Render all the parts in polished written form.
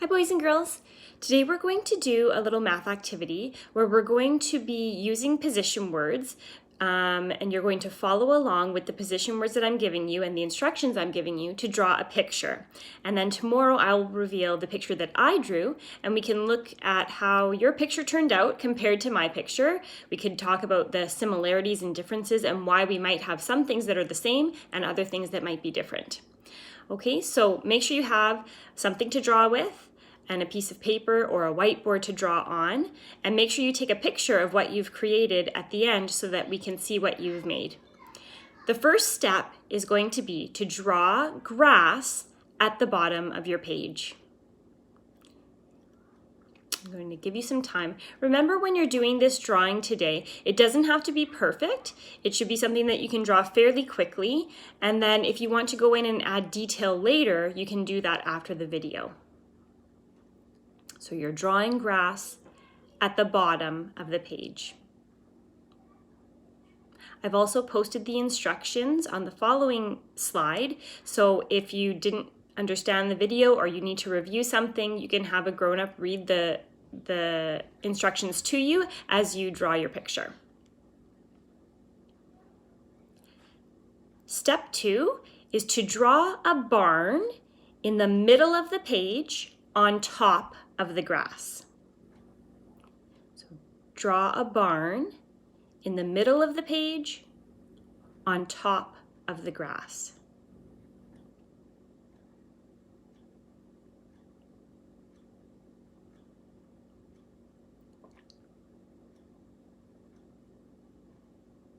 Hi boys and girls. Today we're going to do a little math activity where we're going to be using position words and you're going to follow along with the position words that I'm giving you and the instructions I'm giving you to draw a picture. And then tomorrow I'll reveal the picture that I drew and we can look at how your picture turned out compared to my picture. We could talk about the similarities and differences and why we might have some things that are the same and other things that might be different. Okay, so make sure you have something to draw with and a piece of paper or a whiteboard to draw on, and make sure you take a picture of what you've created at the end so that we can see what you've made. The first step is going to be to draw grass at the bottom of your page. I'm going to give you some time. Remember, when you're doing this drawing today, it doesn't have to be perfect. It should be something that you can draw fairly quickly, and then if you want to go in and add detail later, you can do that after the video. So you're drawing grass at the bottom of the page. I've also posted the instructions on the following slide, so if you didn't understand the video or you need to review something, you can have a grown-up read the instructions to you as you draw your picture. Step 2 is to draw a barn in the middle of the page on top of the grass. So draw a barn in the middle of the page on top of the grass.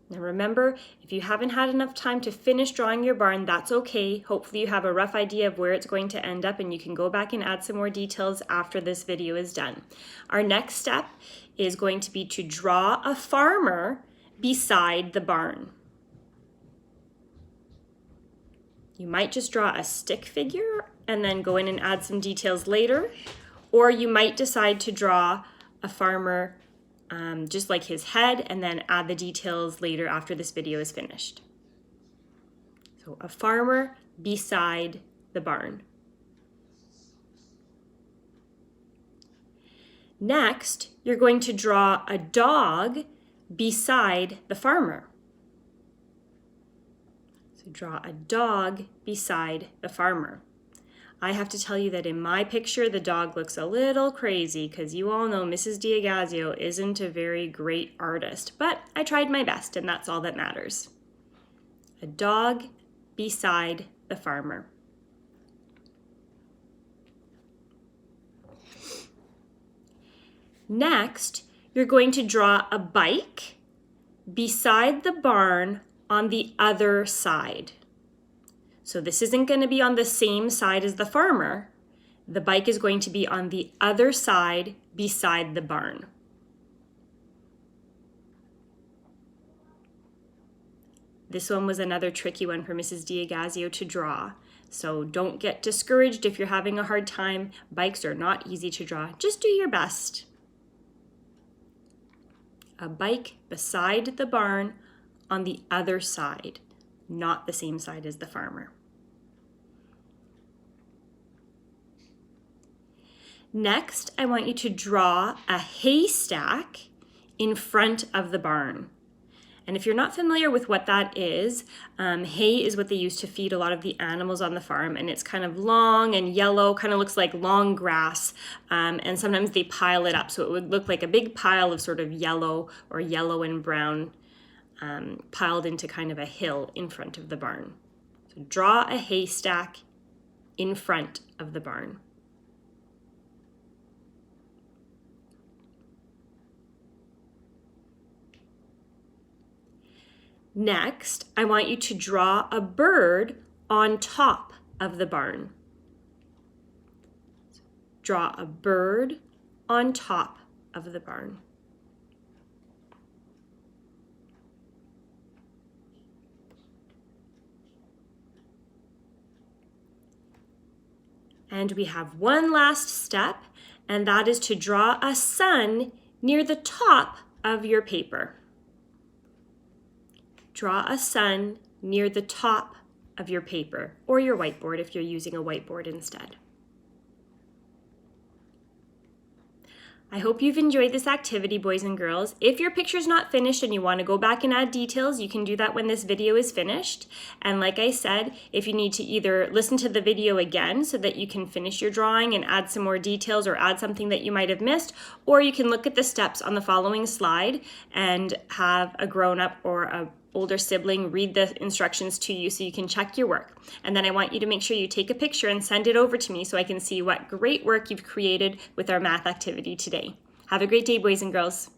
Now remember, if you haven't had enough time to finish drawing your barn, that's okay. Hopefully you have a rough idea of where it's going to end up and you can go back and add some more details after this video is done. Our next step is going to be to draw a farmer beside the barn. You might just draw a stick figure and then go in and add some details later, or you might decide to draw a farmer just like his head and then add the details later after this video is finished. So a farmer beside the barn. Next, you're going to draw a dog beside the farmer. So draw a dog beside the farmer. I have to tell you that in my picture, the dog looks a little crazy because you all know Mrs. D'Agazio isn't a very great artist, but I tried my best and that's all that matters. A dog beside the farmer. Next, you're going to draw a bike beside the barn on the other side. So this isn't going to be on the same side as the farmer. The bike is going to be on the other side beside the barn. This one was another tricky one for Mrs. D'Agazio to draw. So don't get discouraged if you're having a hard time. Bikes are not easy to draw. Just do your best. A bike beside the barn on the other side, not the same side as the farmer. Next, I want you to draw a haystack in front of the barn. And if you're not familiar with what that is, hay is what they use to feed a lot of the animals on the farm, and it's kind of long and yellow, kind of looks like long grass, and sometimes they pile it up, so it would look like a big pile of sort of yellow or yellow and brown piled into kind of a hill in front of the barn. So draw a haystack in front of the barn. Next, I want you to draw a bird on top of the barn. Draw a bird on top of the barn. And we have one last step, and that is to draw a sun near the top of your paper. Draw a sun near the top of your paper or your whiteboard if you're using a whiteboard instead. I hope you've enjoyed this activity, boys and girls. If your picture's not finished and you want to go back and add details, you can do that when this video is finished. And like I said, if you need to either listen to the video again so that you can finish your drawing and add some more details or add something that you might have missed, or you can look at the steps on the following slide and have a grown-up or a older sibling read the instructions to you so you can check your work. And then I want you to make sure you take a picture and send it over to me so I can see what great work you've created with our math activity today. Have a great day, boys and girls.